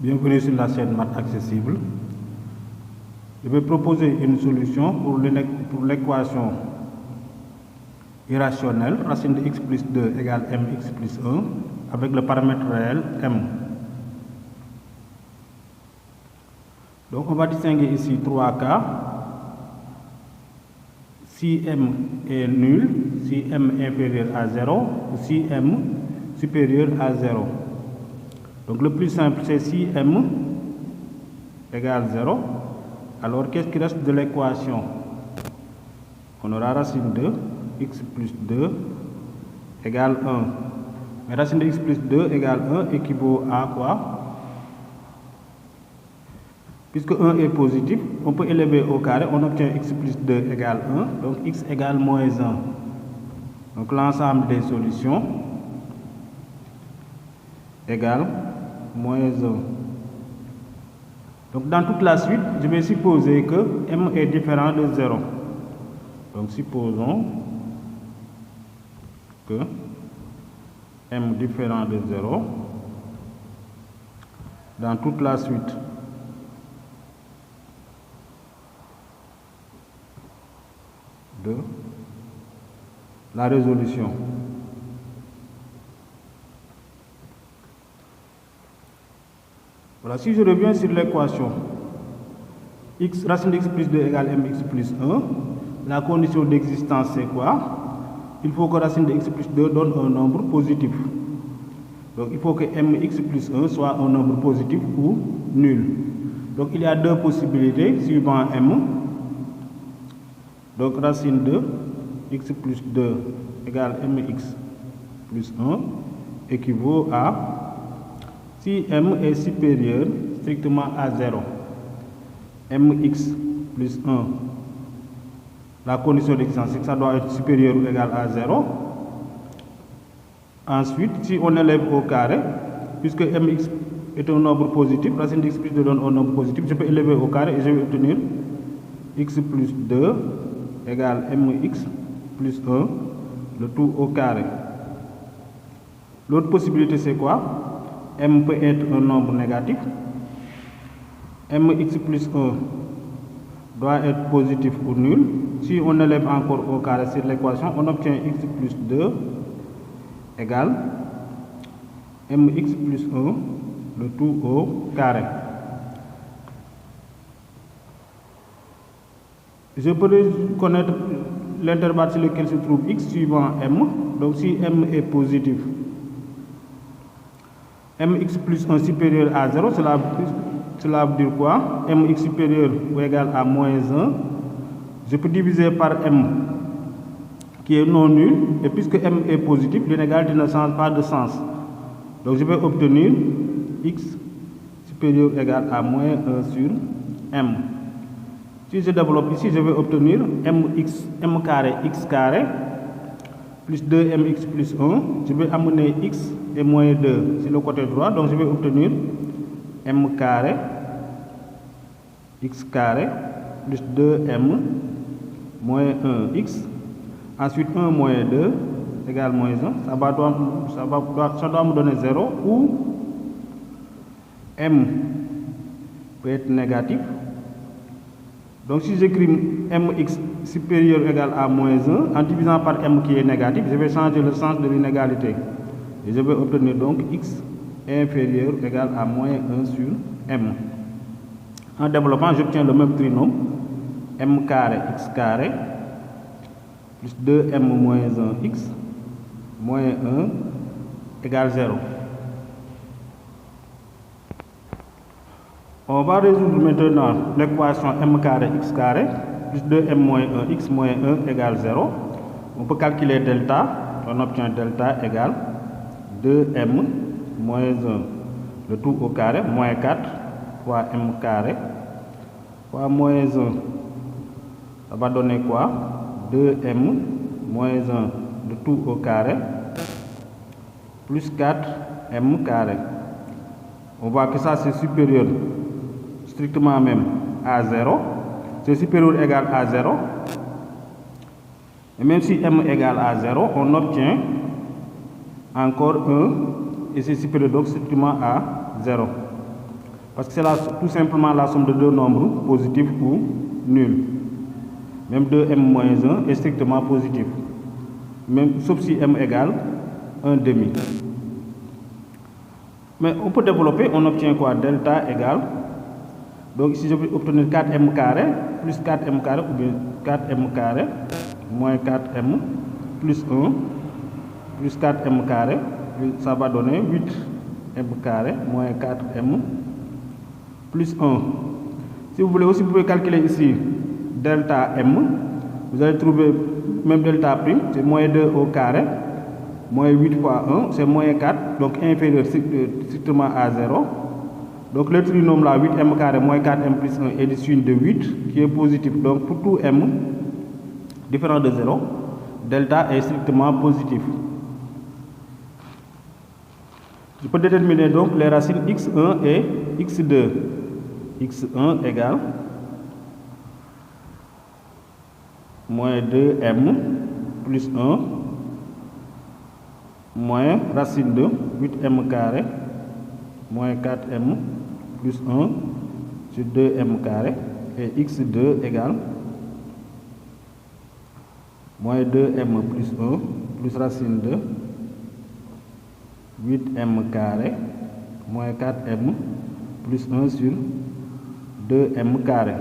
Bienvenue sur la chaîne Maths Accessible. Je vais proposer une solution pour l'équation irrationnelle racine de x plus 2 égale mx plus 1 avec le paramètre réel m. Donc on va distinguer ici 3 cas. Si m est nul, si m est inférieur à 0 ou si m supérieur à 0. Donc le plus simple c'est si m égale 0. Alors qu'est-ce qui reste de l'équation? On aura racine de x plus 2 égale 1. Mais racine de x plus 2 égale 1 équivaut à quoi? Puisque 1 est positif, on peut élever au carré, on obtient x plus 2 égale 1, donc x égale moins 1. Donc l'ensemble des solutions égale moins 1. Donc dans toute la suite, je vais supposer que m est différent de 0. Donc supposons que m différent de 0 dans toute la suite de la résolution. Voilà, si je reviens sur l'équation x racine de x plus 2 égale mx plus 1, la condition d'existence c'est quoi? Il faut que racine de x plus 2 donne un nombre positif. Donc il faut que mx plus 1 soit un nombre positif ou nul. Donc il y a deux possibilités suivant m. Donc racine de x plus 2 égale mx plus 1 équivaut à, si m est supérieur strictement à 0, mx plus 1, la condition d'existence c'est que ça doit être supérieur ou égal à 0. Ensuite, si on élève au carré, puisque mx est un nombre positif, racine de x plus 2 donne un nombre positif, je peux élever au carré et je vais obtenir x plus 2 égale mx plus 1, le tout au carré. L'autre possibilité c'est quoi? M peut être un nombre négatif. Mx plus 1 doit être positif ou nul. Si on élève encore au carré sur l'équation, on obtient x plus 2 égale mx plus 1, le tout au carré. Je peux connaître l'intervalle sur lequel se trouve x suivant m. Donc si m est positif, mx plus 1 supérieur à 0, cela veut dire quoi? Mx supérieur ou égal à moins 1. Je peux diviser par m qui est non nul, et puisque m est positif, l'inégalité ne change pas de sens. Donc je vais obtenir x supérieur ou égal à moins 1 sur m. Si je développe ici, je vais obtenir m carré x carré plus 2mx plus 1. Je vais amener x et moins 2 sur le côté droit. Donc je vais obtenir m carré x carré plus 2m moins 1x. Ensuite 1 moins 2 égale moins 1. Ça doit me donner 0 ou m peut être négatif. Donc si j'écris mx supérieur ou égal à moins 1, en divisant par m qui est négatif, je vais changer le sens de l'inégalité. Et je vais obtenir donc x inférieur ou égal à moins 1 sur m. En développant, j'obtiens le même trinôme, m carré x carré plus 2m moins 1x moins 1 égale 0. On va résoudre maintenant l'équation m carré x carré plus 2m moins 1x moins 1 égale 0. On peut calculer delta. On obtient delta égale 2m moins 1, le tout au carré, moins 4 fois m carré fois moins 1. Ça va donner quoi? 2m moins 1, le tout au carré, plus 4m carré. On voit que ça c'est supérieur strictement même à 0. C'est supérieur ou égal à 0. Et même si m égale à 0, on obtient encore 1 et c'est supérieur donc strictement à 0. Parce que c'est tout simplement la somme de deux nombres positifs ou nuls. Même 2m moins 1 est strictement positif. Même, sauf si m égale 1 demi. Mais on peut développer, on obtient quoi? Delta égale. Donc ici je vais obtenir 4m carré plus 4m carré ou bien 4m carré moins 4m plus 1 plus 4m carré. Ça va donner 8m carré moins 4m plus 1. Si vous voulez aussi, vous pouvez calculer ici delta m. Vous allez trouver même delta prime, c'est moins 2 au carré, moins 8 fois 1, c'est moins 4, donc inférieur strictement à 0. Donc le trinôme là, 8m carré moins 4m plus 1 est du signe de 8, qui est positif. Donc pour tout m différent de 0, delta est strictement positif. Je peux déterminer donc les racines x1 et x2. x1 égale moins 2m plus 1 moins racine de 8m carré moins 4m plus 1 sur 2m carré, et x2 égale moins 2m plus 1 plus racine de 8m carré moins 4m plus 1 sur 2m carré.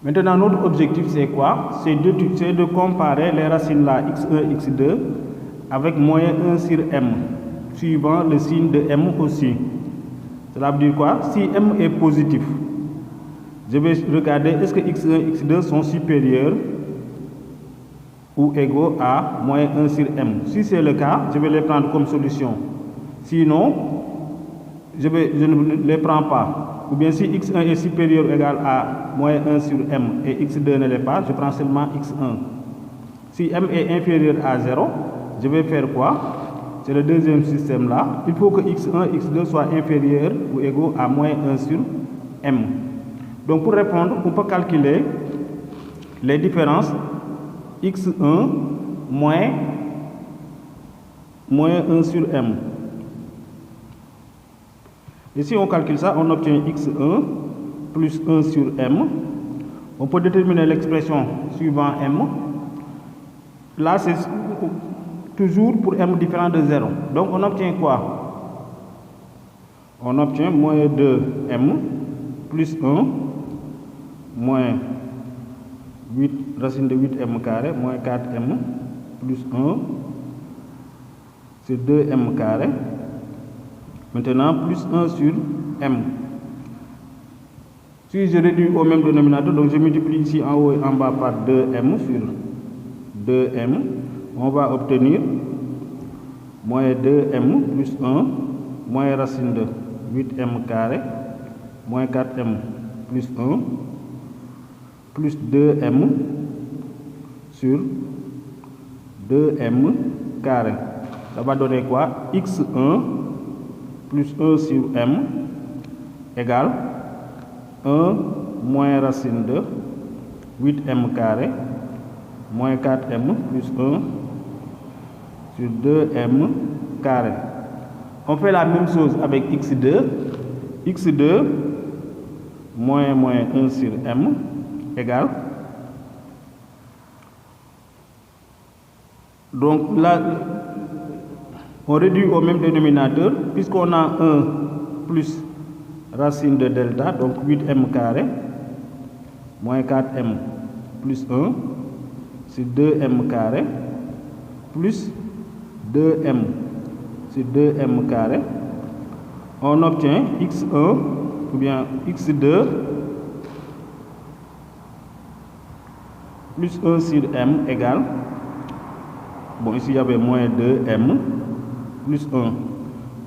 Maintenant, notre objectif c'est quoi? C'est de comparer les racines là, x1, x2, avec moins 1 sur m, suivant le signe de m aussi. Cela veut dire quoi? Si m est positif, je vais regarder est-ce que x1, x2 sont supérieurs ou égaux à moins 1 sur m. Si c'est le cas, je vais les prendre comme solution. Sinon, je ne les prends pas. Ou bien si x1 est supérieur ou égal à moins 1 sur m et x2 ne l'est pas, je prends seulement x1. Si m est inférieur à 0, je vais faire quoi? C'est le deuxième système là. Il faut que x1 et x2 soient inférieurs ou égaux à moins 1 sur m. Donc pour répondre, on peut calculer les différences x1 moins 1 sur m. Et si on calcule ça, on obtient x1 plus 1 sur m. On peut déterminer l'expression suivant m. Là, c'est toujours pour m différent de 0. Donc, on obtient quoi? On obtient moins 2m plus 1 moins 8 racine de 8m carré moins 4m plus 1 sur 2m carré. Maintenant, plus 1 sur m. Si je réduis au même dénominateur, donc je multiplie ici en haut et en bas par 2m sur 2m, on va obtenir moins 2m plus 1 moins racine de 8m carré moins 4m plus 1 plus 2m sur 2m carré. Ça va donner quoi? x1 plus 1 sur m égale 1 moins racine de 8m carré moins 4m plus 1 sur 2m carré. On fait la même chose avec x2. x2 moins 1 sur m égale. Donc là, on réduit au même dénominateur, puisqu'on a 1 plus racine de delta, donc 8m carré, moins 4m plus 1, sur 2m carré, plus 2m sur 2m carré. On obtient x1, ou bien x2, plus 1 sur m égale, bon ici il y avait moins 2m, plus 1.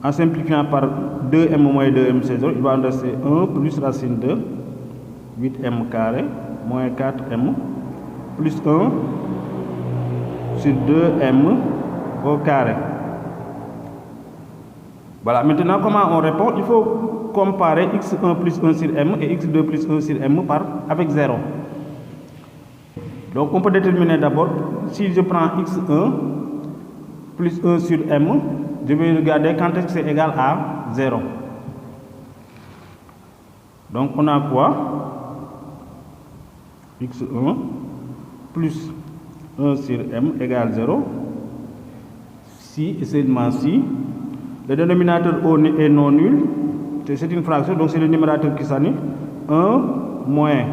En simplifiant par 2m moins 2m, c'est 0, il va en rester 1 plus racine de 8m carré moins 4m plus 1 sur 2m au carré. Voilà, maintenant comment on répond? Il faut comparer x1 plus 1 sur m et x2 plus 1 sur m avec 0. Donc on peut déterminer d'abord, si je prends x1 plus 1 sur m, je vais regarder quand est-ce que c'est égal à 0. Donc on a quoi? x1 plus 1 sur m égale 0. Si et seulement si le dénominateur est non nul, c'est une fraction, donc c'est le numérateur qui s'annule. 1 moins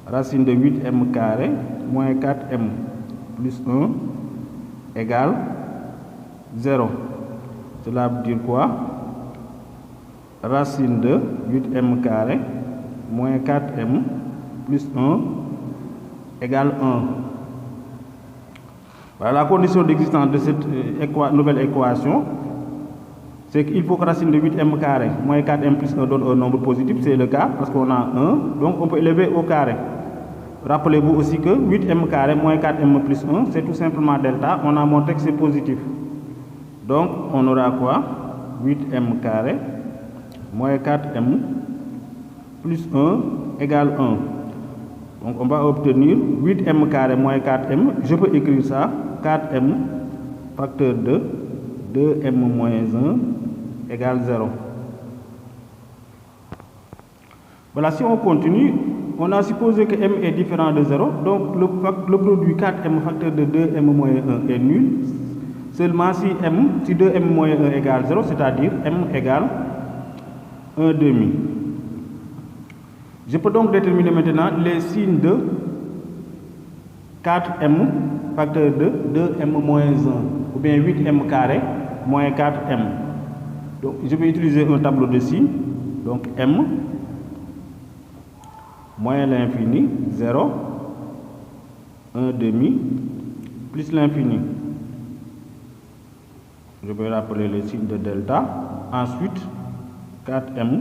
racine de 8m carré moins 4m plus 1 égale 0. Cela veut dire quoi? Racine de 8m carré moins 4m plus 1 égale 1. Voilà la condition d'existence de cette nouvelle équation. C'est qu'il faut que racine de 8m carré moins 4m plus 1 donne un nombre positif. C'est le cas parce qu'on a 1. Donc on peut élever au carré. Rappelez-vous aussi que 8m carré moins 4m plus 1, c'est tout simplement delta. On a montré que c'est positif. Donc on aura quoi? 8m carré moins 4m plus 1 égale 1. Donc on va obtenir 8m carré moins 4m. Je peux écrire ça. 4m facteur de 2m moins 1 égale 0. Voilà, si on continue, on a supposé que m est différent de 0. Donc le produit 4m facteur de 2m moins 1 est nul. Seulement si 2m moins 1 égale 0, c'est-à-dire m égale 1 demi. Je peux donc déterminer maintenant les signes de 4m facteur de 2m moins 1 ou bien 8m carré moins 4m. Donc je vais utiliser un tableau de signes. Donc m moins l'infini 0, 1 demi plus l'infini. Je vais rappeler le signe de delta. Ensuite 4m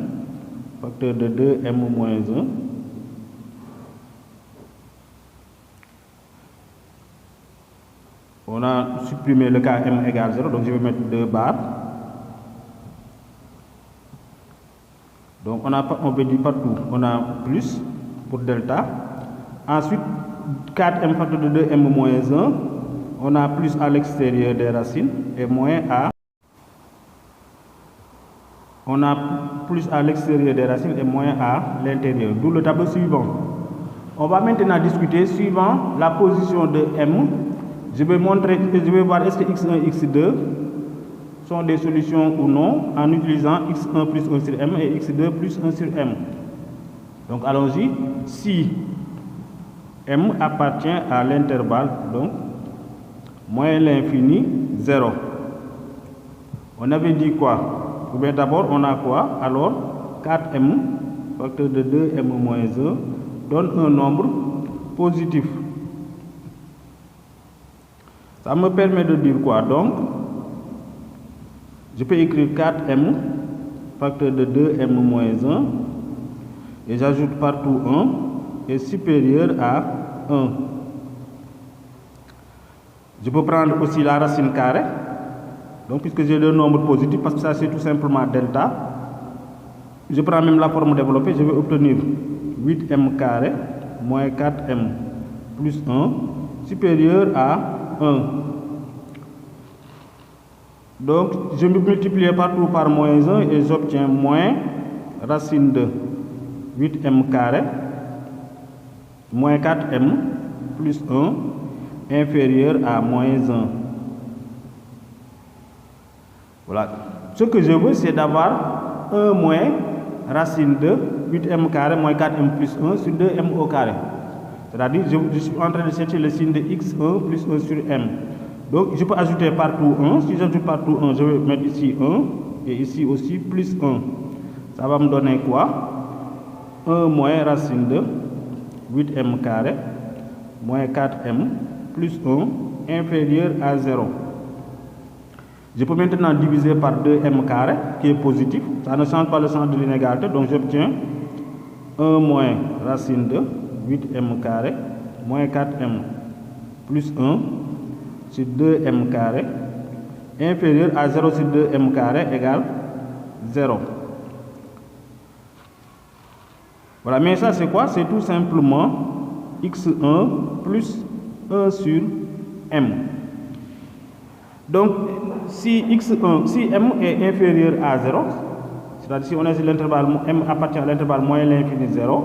facteur de 2m moins 1 on a supprimé le cas m égale 0, donc je vais mettre 2 barres. Donc on peut dire partout on a plus pour delta. Ensuite 4m facteur de 2m moins 1, on a plus à l'extérieur des racines et moins à l'extérieur des racines et moins à l'intérieur, d'où le tableau suivant. On va maintenant discuter suivant la position de m. Je vais voir est-ce que x1 x2 sont des solutions ou non en utilisant x1 plus 1 sur m et x2 plus 1 sur m. Donc allons-y. Si m appartient à l'intervalle donc moins l'infini 0. On avait dit quoi? Ou bien d'abord on a quoi? Alors 4m facteur de 2m moins 1 donne un nombre positif. Ça me permet de dire quoi? Donc je peux écrire 4m facteur de 2m moins 1 et j'ajoute partout 1 est supérieur à 1. Je peux prendre aussi la racine carrée. Donc puisque j'ai le nombre positif, parce que ça c'est tout simplement delta, je prends même la forme développée, je vais obtenir 8m carré moins 4m plus 1 supérieur à 1. Donc je me multiplie partout par moins 1 et j'obtiens moins racine de 8m carré moins 4m plus 1 inférieur à moins 1. Voilà. Ce que je veux, c'est d'avoir 1 moins racine de 8m carré moins 4m plus 1 sur 2m au carré. C'est-à-dire, je suis en train de chercher le signe de x1 plus 1 sur m. Donc, je peux ajouter partout 1. Si j'ajoute partout 1, je vais mettre ici 1 et ici aussi plus 1. Ça va me donner quoi? 1 moins racine de 8m carré moins 4m plus 1 inférieur à 0. Je peux maintenant diviser par 2m carré qui est positif. Ça ne change pas le sens de l'inégalité. Donc j'obtiens 1 moins racine de 8m carré moins 4m plus 1 sur 2m carré inférieur à 0 sur 2m carré égale 0. Voilà, mais ça c'est quoi? C'est tout simplement x1 plus 1 sur m. Donc si m est inférieur à 0, C'est-à-dire si on est sur l'intervalle, m appartient à l'intervalle moins l'infini 0,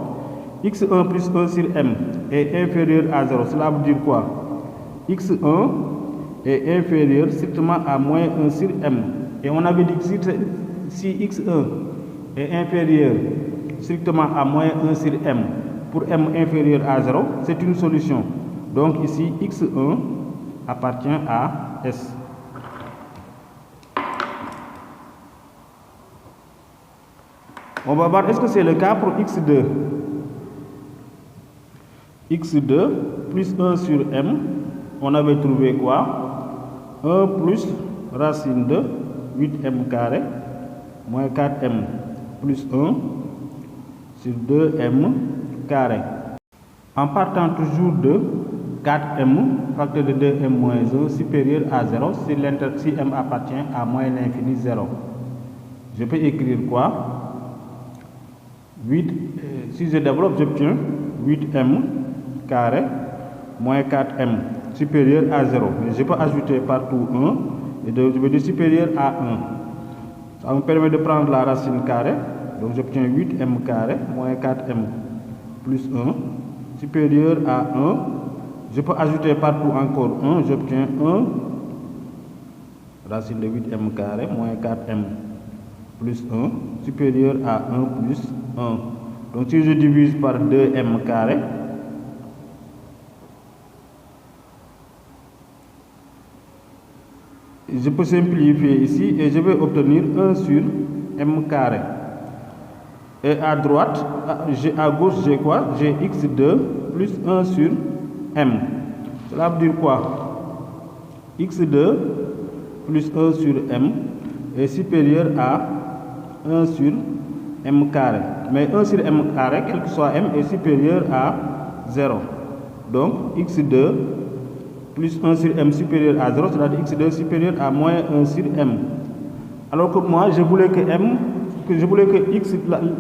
x1 plus 1 sur m est inférieur à 0. Cela veut dire quoi? x1 est inférieur strictement à moins 1 sur m. Et on avait dit que si x1 est inférieur strictement à moins 1 sur m, pour m inférieur à 0, c'est une solution. Donc ici, x1 appartient à S. On va voir est-ce que c'est le cas pour x2. x2 plus 1 sur m, on avait trouvé quoi? 1 plus racine de 8m carré moins 4m plus 1 sur 2m carré. En partant toujours de 4m, facteur de 2m moins 1 supérieur à 0 si m appartient à moins l'infini 0. Je peux écrire quoi? 8, si je développe, j'obtiens 8m carré moins 4m supérieur à 0. Mais je peux ajouter partout 1 et je vais dire supérieur à 1. Ça me permet de prendre la racine carrée. Donc j'obtiens 8m carré moins 4m plus 1 supérieur à 1. Je peux ajouter partout encore 1. J'obtiens 1 racine de 8m carré moins 4m plus 1 supérieur à 1 plus 1. Donc si je divise par 2m carré, je peux simplifier ici et je vais obtenir 1 sur m carré. Et à droite, à gauche, j'ai quoi? J'ai x2 plus 1 sur m. Cela veut dire quoi? x2 plus 1 sur m est supérieur à 1 sur m carré. Mais 1 sur m carré, quel que soit m, est supérieur à 0. Donc, x2 plus 1 sur m supérieur à 0, c'est-à-dire x2 supérieur à moins 1 sur m. Alors que moi, je voulais que x,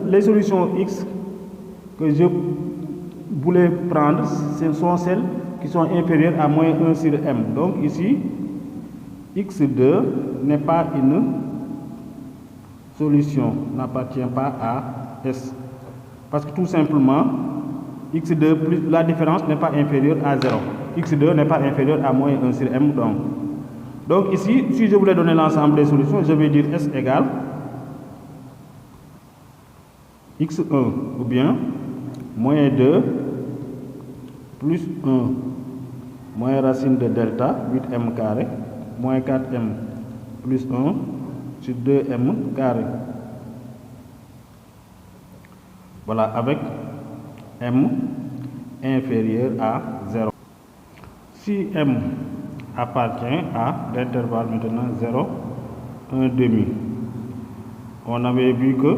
les solutions x que je voulais prendre, ce sont celles qui sont inférieures à moins 1 sur m. Donc ici, x2 n'est pas une solution, n'appartient pas à S. Parce que tout simplement, x2 plus la différence n'est pas inférieure à 0. x2 n'est pas inférieur à moins 1 sur m. Donc ici, si je voulais donner l'ensemble des solutions, je vais dire S égale x1 ou bien moins 2 plus 1 moins racine de delta 8m carré moins 4m plus 1 sur 2m carré. Voilà, avec m inférieur à 0. Si m appartient à l'intervalle maintenant 0, 1 demi, on avait vu que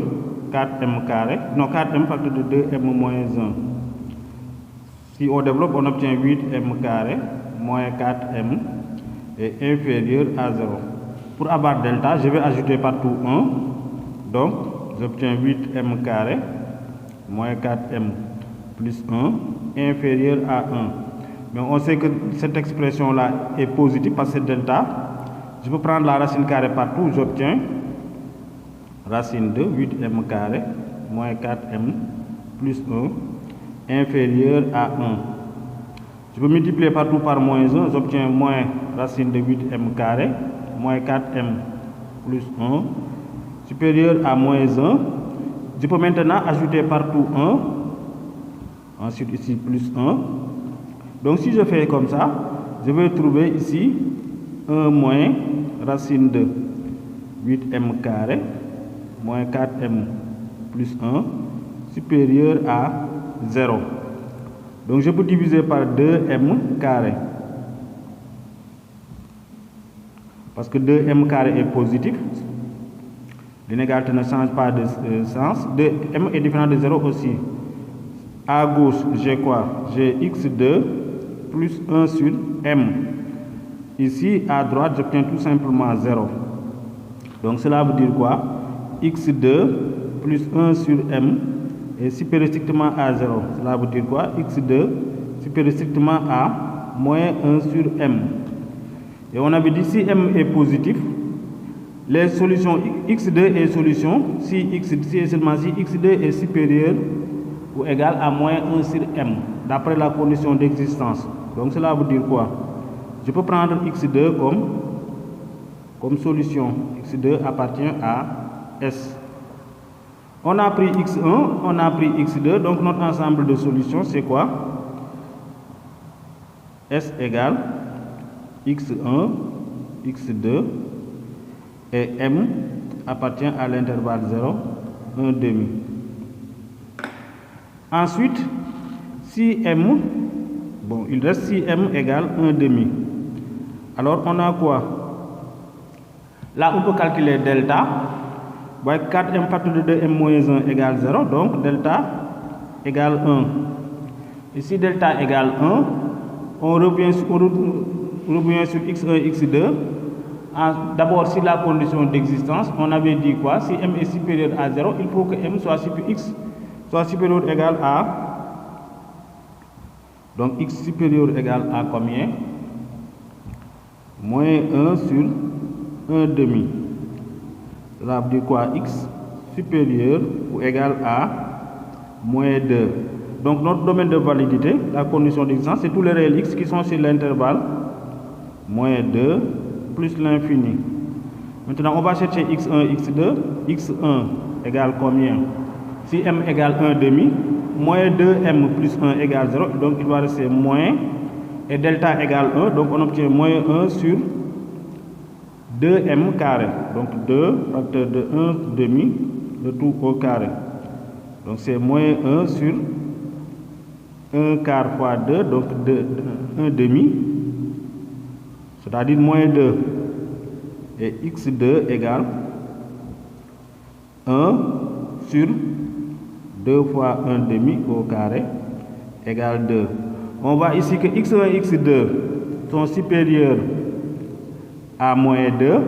4m carré, non 4m facteur de 2m moins 1. Si on développe, on obtient 8m carré moins 4m est inférieur à 0. Pour avoir delta, je vais ajouter partout 1. Donc, j'obtiens 8m carré moins 4m plus 1 inférieur à 1. Mais on sait que cette expression-là est positive parce que c'est delta. Je peux prendre la racine carrée partout, j'obtiens racine de 8m carré moins 4m plus 1 inférieur à 1. Je peux multiplier partout par moins 1, j'obtiens moins racine de 8m carré moins 4m plus 1 supérieur à moins 1. Je peux maintenant ajouter partout 1, ensuite ici plus 1. Donc si je fais comme ça, je vais trouver ici 1 moins racine de 8m carré moins 4m plus 1 supérieur à 0. Donc je peux diviser par 2m carré. Parce que 2m carré est positif. L'inégalité ne change pas de sens. 2m est différent de 0 aussi. À gauche, j'ai quoi? J'ai x2 plus 1 sur m. Ici, à droite, j'obtiens tout simplement 0. Donc cela veut dire quoi? x2 plus 1 sur m est supérieur strictement à 0. Cela veut dire quoi? x2 supérieur strictement à moins 1 sur m. Et on avait dit si m est positif, les solutions x2 est solution si et seulement si x2 est supérieur ou égal à moins 1 sur m, d'après la condition d'existence. Donc cela veut dire quoi? Je peux prendre x2 comme solution. x2 appartient à S. On a pris x1, on a pris x2, donc notre ensemble de solutions c'est quoi? S égale x1, x2 et m appartient à l'intervalle 0, 1 demi. Ensuite, si m, bon, il reste si m égale 1 demi. Alors on a quoi? Là on peut calculer delta. 4m facteur de 2m moins 1 égale 0, donc delta égale 1. Ici delta égale 1, on revient sur x1, x2. D'abord, sur la condition d'existence, on avait dit quoi? Si m est supérieur à 0, il faut que m soit supérieur ou égal à... Donc x supérieur égal à combien? Moins 1 sur 1 demi. Cela veut dire quoi? X supérieur ou égal à moins 2. Donc notre domaine de validité, la condition d'existence, c'est tous les réels x qui sont sur l'intervalle moins 2 plus l'infini. Maintenant on va chercher x1, x2. x1 égale combien? Si m égale 1 demi, moins 2m plus 1 égale 0, donc il va rester moins, et delta égale 1, donc on obtient moins 1 sur 2m carré, donc 2 facteur de 1 demi, le tout au carré. Donc c'est moins 1 sur 1 quart fois 2, donc 1 demi, c'est-à-dire moins 2. Et x2 égale 1 sur 2 fois 1 demi au carré égale 2. On voit ici que x1 et x2 sont supérieurs à moins 2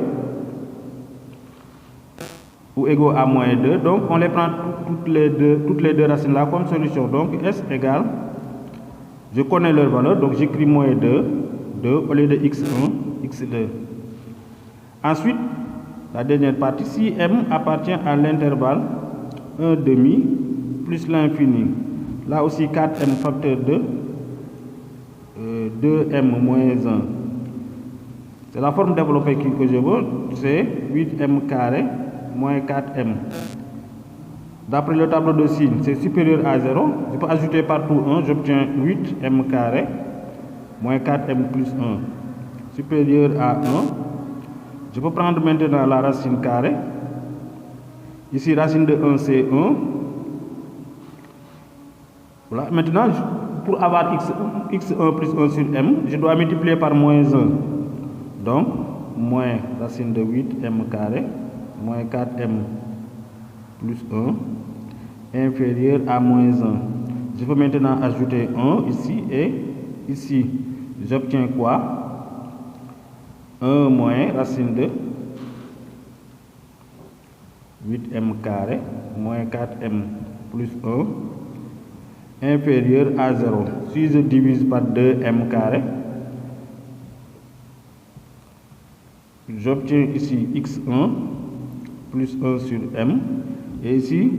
ou égaux à moins 2, donc on les prend toutes les deux racines là comme solution. Donc S égale, je connais leur valeur, donc j'écris moins 2 au lieu de x1, x2. Ensuite, la dernière partie, si m appartient à l'intervalle 1 demi plus l'infini, là aussi 4m facteur de 2m moins 1. C'est la forme développée que je veux, c'est 8m carré moins 4m. D'après le tableau de signes, c'est supérieur à 0. Je peux ajouter partout 1, j'obtiens 8m carré moins 4m plus 1. Supérieur à 1. Je peux prendre maintenant la racine carrée. Ici, racine de 1, c'est 1. Voilà. Maintenant, pour avoir x1 plus 1 sur m, je dois multiplier par moins 1. Donc, moins racine de 8m carré, moins 4m plus 1, inférieur à moins 1. Je peux maintenant ajouter 1 ici et ici. J'obtiens quoi? 1 moins racine de 8m carré, moins 4m plus 1, inférieur à 0. Si je divise par 2m carré, j'obtiens ici x1 plus 1 sur m et ici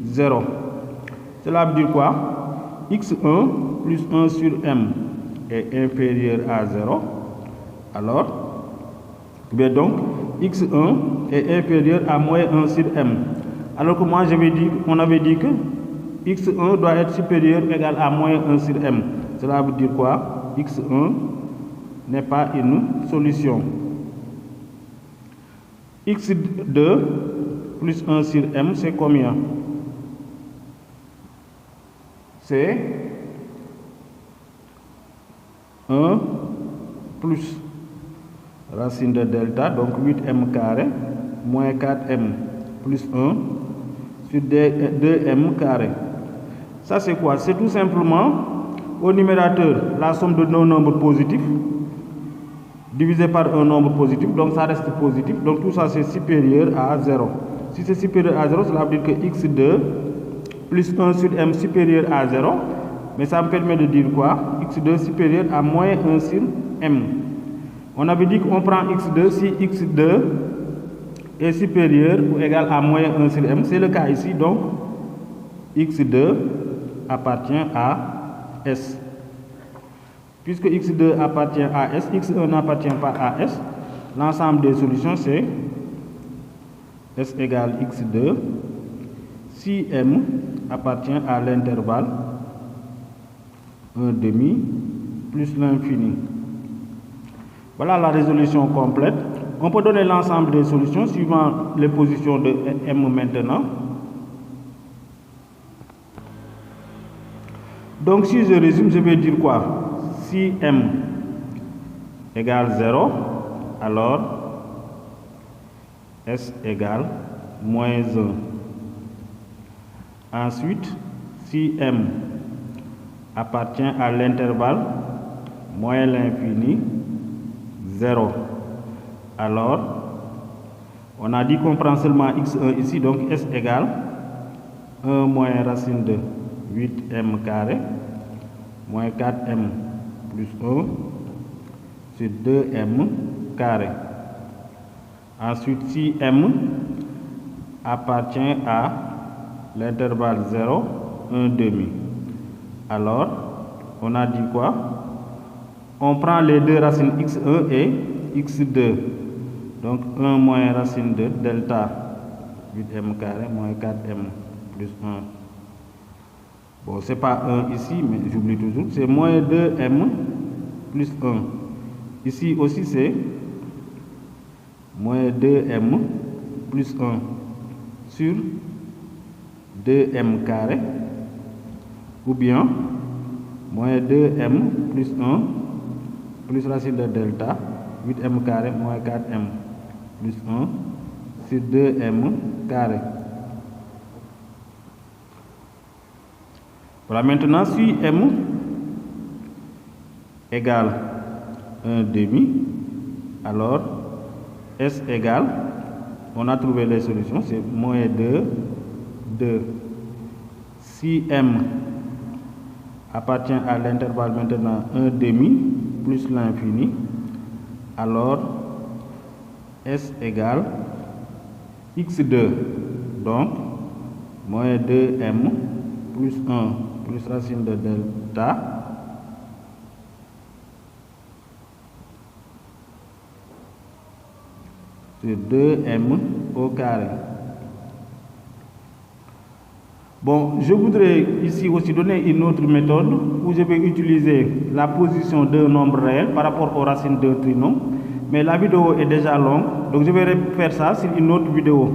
0. Cela veut dire quoi? x1 plus 1 sur m est inférieur à 0. Alors, bien donc, x1 est inférieur à moins 1 sur m. Alors que moi, on avait dit que x1 doit être supérieur ou égal à moins 1 sur m. Cela veut dire quoi? x1 n'est pas une solution. x2 plus 1 sur m, c'est combien? C'est 1 plus racine de delta, donc 8m carré, moins 4m plus 1 sur 2m carré. Ça c'est quoi? C'est tout simplement au numérateur la somme de nos nombres positifs divisé par un nombre positif, donc ça reste positif, donc tout ça c'est supérieur à 0. Si c'est supérieur à 0, cela veut dire que x2 plus 1 sur m supérieur à 0, mais ça me permet de dire quoi? x2 supérieur à moins 1 sur m. On avait dit qu'on prend x2 si x2 est supérieur ou égal à moins 1 sur m. C'est le cas ici, donc x2 appartient à S. Puisque x2 appartient à S, x1 n'appartient pas à S, l'ensemble des solutions c'est S égale x2 si m appartient à l'intervalle 1/2 plus l'infini. Voilà la résolution complète. On peut donner l'ensemble des solutions suivant les positions de m maintenant. Donc si je résume, je vais dire quoi? Si m égale 0, alors S égale moins 1. Ensuite, si m appartient à l'intervalle moins l'infini 0, alors on a dit qu'on prend seulement x1 ici, donc S égale 1 moins racine de 8m carré moins 4m plus 1 sur 2m carré. Ensuite, si m appartient à l'intervalle 0, 1/2, alors on a dit quoi? On prend les deux racines x1 et x2. Donc 1 moins racine de delta 8m carré moins 4m plus 1. Bon, c'est pas 1 ici, mais j'oublie toujours. C'est moins 2m plus 1. Ici aussi, c'est moins 2m plus 1 sur 2m carré. Ou bien, moins 2m plus 1 plus racine de delta 8m carré moins 4m plus 1 sur 2m carré. Voilà, maintenant si m égale 1/2, alors S égale, on a trouvé les solutions, c'est moins 2. Si m appartient à l'intervalle maintenant 1/2 plus l'infini, alors S égale x2, donc moins 2m plus 1 plus racine de delta sur 2m au carré. Bon, je voudrais ici aussi donner une autre méthode où je vais utiliser la position d'un nombre réel par rapport aux racines d'un trinôme. Mais la vidéo est déjà longue, donc je vais faire ça sur une autre vidéo.